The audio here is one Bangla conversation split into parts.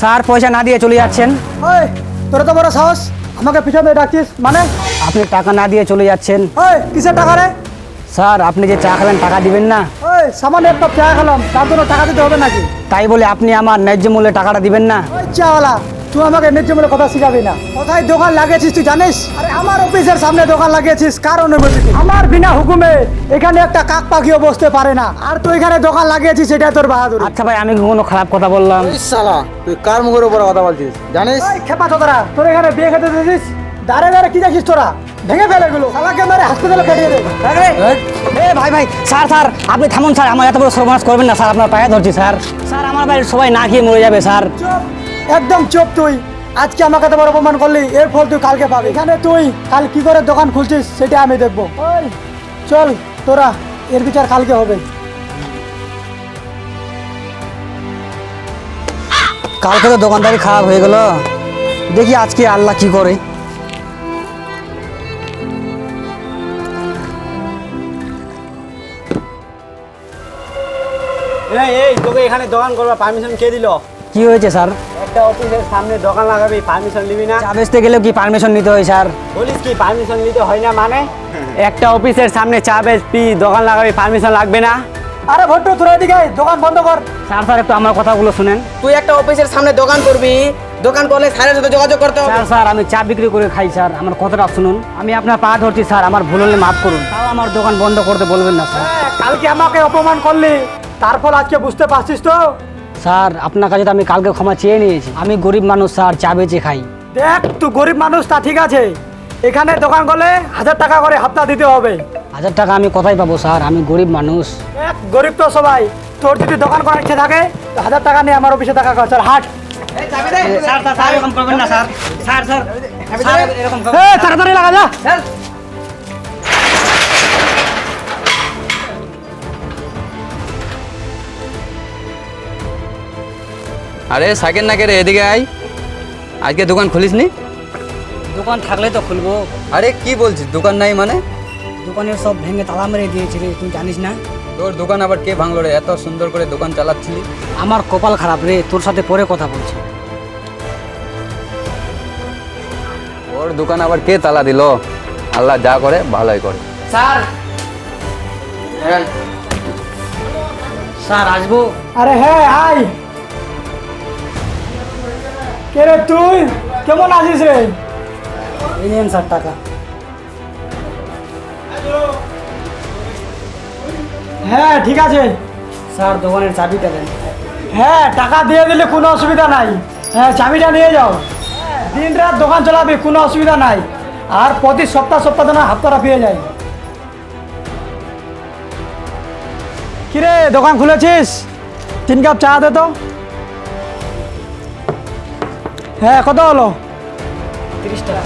স্যার পয়সা না দিয়ে চলে যাচ্ছেন। ওই তোরা তো বড় সাহস, আমাকে পিছনে ডাকছিস মানে? আপনি টাকা না দিয়ে চলে যাচ্ছেন। ওই কিসের টাকা রে? স্যার আপনি যে চা খাবেন টাকা দিবেন না? ওই সামান্য এক কাপ চা খেলাম, তার জন্য টাকা দিতে হবে নাকি? তাই বলে আপনি আমার ন্যায্য মূল্যে টাকাটা দিবেন না? ওই চাওয়ালা, তুই আমাকে ন্যায্য মূল্যে কথা শিখাবি না। কোথায় দোকান লাগিয়েছিস তুই জানিস? আরে আমার অফিসের সামনে দোকান লাগিয়েছিস কার অনুমতিতে? আমার বিনা হুকুমে এখানে একটা কাক পাখিও বসতে পারে না, আর তুই এখানে দোকান লাগিয়েছিস সেটা তোর বাহাদুরি। আচ্ছা ভাই, আমি কি কোনো খারাপ কথা বললাম? শালা তুই কার মুখের উপর কথা বলছিস জানিস? ওই খেপা চোদরা, তোর এখানে বিয়ে খেতে দিয়েছিস, দাঁড়ে দাঁড়ে কি দেখিস তোরা? ভেঙে ফেলে এগুলো, শালাকে মেরে হাসপাতালে পাঠিয়ে দে। এ ভাই ভাই, স্যার স্যার আপনি থামুন স্যার, আমার এত বড় সর্বনাশ করবেন না স্যার, আপনার পায়ে ধরছি স্যার। স্যার আমার বাড়ির সবাই না খেয়ে মরে যাবে স্যার। চুপ, একদম চুপ তুই। আজকে আমাকে তো বড় অপমান করলি, এর ফল তুই কালকে পাবি। এখানে তুই কাল কি করে দোকান খুলছিস সেটা আমি দেখবো। ওই চল তোরা, এর বিচার কালকে হবে। কালকে তো দোকানদারি খারাপ হয়ে গেল, দেখি আজকে আল্লাহ কি করে। এই তোকে এখানে দোকান করবার পারমিশন কে দিল? কি হয়েছে স্যার? একটা অফিসের সামনে দোকান লাগাবি, পারমিশন নিবি না? চা বেচতে গেলেও কি পারমিশন নিতে হয় স্যার? বলিস কি পারমিশন নিতে হয় না মানে? একটা অফিসের সামনে চা বেচবি, দোকান লাগাবি, পারমিশন লাগবে না? আরে ভট্টু, তোরা এদিকে আয়, দোকান বন্ধ কর। স্যার স্যার একটু আমার কথাগুলো শুনেন। তুই একটা অফিসের সামনে দোকান করবি, দোকান করলে স্যারের সাথে যোগাযোগ করতে হবে। স্যার স্যার আমি চা বিক্রি করে খাই স্যার, আমার কথাটা শুনুন। আমি আপনার পা ধরছি স্যার, আমার ভুল হলে মাফ করুন, তাও আমার দোকান বন্ধ করতে বলবেন না স্যার। কালকে আমাকে অপমান করলি, তার ফল আজকে বুঝতে পারছিস তো? স্যার আপনার কাছে তো আমি কালকে ক্ষমা চেয়ে নিয়েছি, আমি গরিব মানুষ স্যার, চা বেচে খাই। দেখ তুই গরিব মানুষ তা ঠিক আছে, এখানে দোকান করলে 1000 টাকা করে হাপ্তা দিতে হবে। 1000 টাকা আমি কোথায় পাবো স্যার, আমি গরিব মানুষ। দেখ গরিব তো সবাই, তোর যদি দোকান করার ইচ্ছে থাকে তো 1000 টাকা নিয়ে আমার অফিসে টাকা কর, চল হাট। স্যার স্যার স্যার এরকম করবেন না স্যার, স্যার স্যার স্যার এরকম তাড়াতাড়ি লাগা যা। আরে সাইকেল না কে রে, এদিকে আয়। আজকে দোকান খুলিস নি? দোকান থাকলে তো খুলবো। আরে কি বলছিস, দোকান নাই মানে? দোকানের সব ভেঙে তালা মেরে দিয়েছি রে, তুই জানিস না? তোর দোকান আবার কে ভাঙলো রে? এত সুন্দর করে দোকান চালাচ্ছিলি। আমার কপাল খারাপ রে, তোর সাথে পরে কথা বলছি। ওর দোকান আবার কে তালা দিল? আল্লাহ যা করে ভালোই করে। স্যার স্যার আসবো? আরে হ্যাঁ আয়। কে রে তুই, কেমন আছিস রে? এই নেন স্যার টাকা। হ্যাঁ ঠিক আছে। স্যার দোকানের চাবিটা দেন। হ্যাঁ টাকা দিয়ে দিলে কোনো অসুবিধা নাই। হ্যাঁ চাবিটা নিয়ে যাও, দিন রাত দোকান চালাবি, কোনো অসুবিধা নাই। আর প্রতি সপ্তাহ সপ্তাহ যেন হাফতারা পেয়ে যায়। কিরে দোকান খুলেছিস? 3 কাপ চা দে তো। হ্যাঁ কত হলো? 30 টাকা।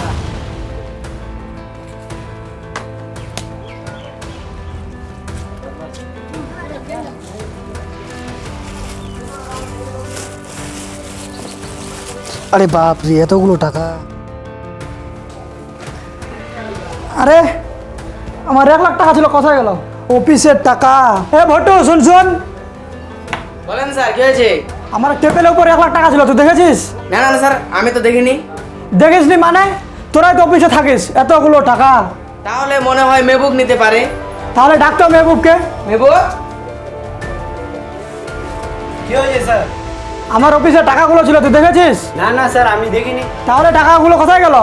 আরে বাপ রে, এতগুলো টাকা! আরে আমার 1 লাখ টাকা ছিল, কোথায় গেল? অফিসের টাকা। এ ভট্টু শুন শুন, বলেন স্যার কি হয়েছে? আমার টেবিলের উপর 1 লাখ টাকা ছিল, তুই দেখেছিস? না না না স্যার, আমি তো দেখিনি। দেখিসনি মানে? তোরাই তো অফিসে থাকিস, এতগুলো টাকা। তাহলে মনে হয় মেহবুব নিতে পারে। তাহলে ডাকতো মেহবুবকে। মেহবুব কি হয়েছে স্যার? আমার অফিসে টাকাগুলো ছিল, তুই দেখেছিস? না না স্যার, আমি দেখিনি। তাহলে টাকাগুলো কোথায় গেল?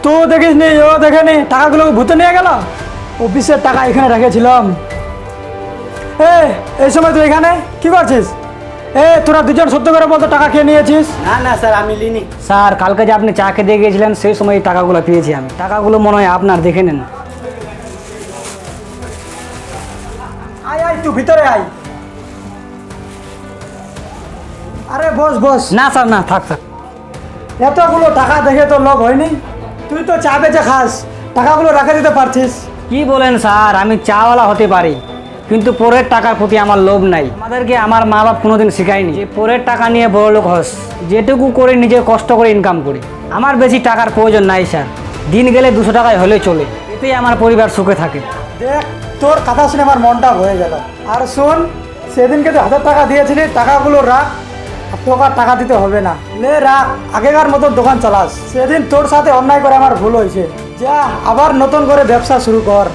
তুই দেখিসনি, ও দেখেনি, টাকাগুলো ভূতে নিয়ে গেল। অফিসের টাকা এখানে রেখেছিলাম। এই সময় তুই এখানে কি করছিস? তোরা দুজন সত্য করে বলতো টাকা খেয়ে নিয়েছিস। না না স্যার, আমি লিনি। স্যার কালকে যে আপনি চা খেতে গিয়েছিলেন সেই সময় এই টাকাগুলো পেয়েছি আমি, টাকাগুলো মনে হয় আপনার, দেখে নেন। আয় আয় তুই ভিতরে আয়। আরে বস বস। না স্যার না, থাক থাক। এতগুলো টাকা দেখে তো লোভ হয়নি? তুই তো চা বেচে খাস, টাকাগুলো রেখে দিতে পারছিস। কি বলেন স্যার, আমি চাওয়ালা হতে পারি কিন্তু পরের টাকার প্রতি আমার লোভ নাই। আমাদেরকে আমার মা বাপ কোনোদিন শেখায়নি যে পরের টাকা নিয়ে বড় লোক হস। যেটুকু করে নিজে কষ্ট করে ইনকাম করি। আমার বেশি টাকার প্রয়োজন নাই স্যার, দিন গেলে 200 টাকায় হলে চলে, এতেই আমার পরিবার সুখে থাকে। দেখ তোর কথা শুনে আমার মনটা হয়ে গেল। আর শোন, সেদিনকে তুই 1000 টাকা দিয়েছিলি, টাকাগুলো রাখ, আর তোকে আর টাকা দিতে হবে না। নে রাখ, আগেকার মতো দোকান চালাস। সেদিন তোর সাথে অন্যায় করে আমার ভুল হয়েছে। যা আবার নতুন করে ব্যবসা শুরু কর।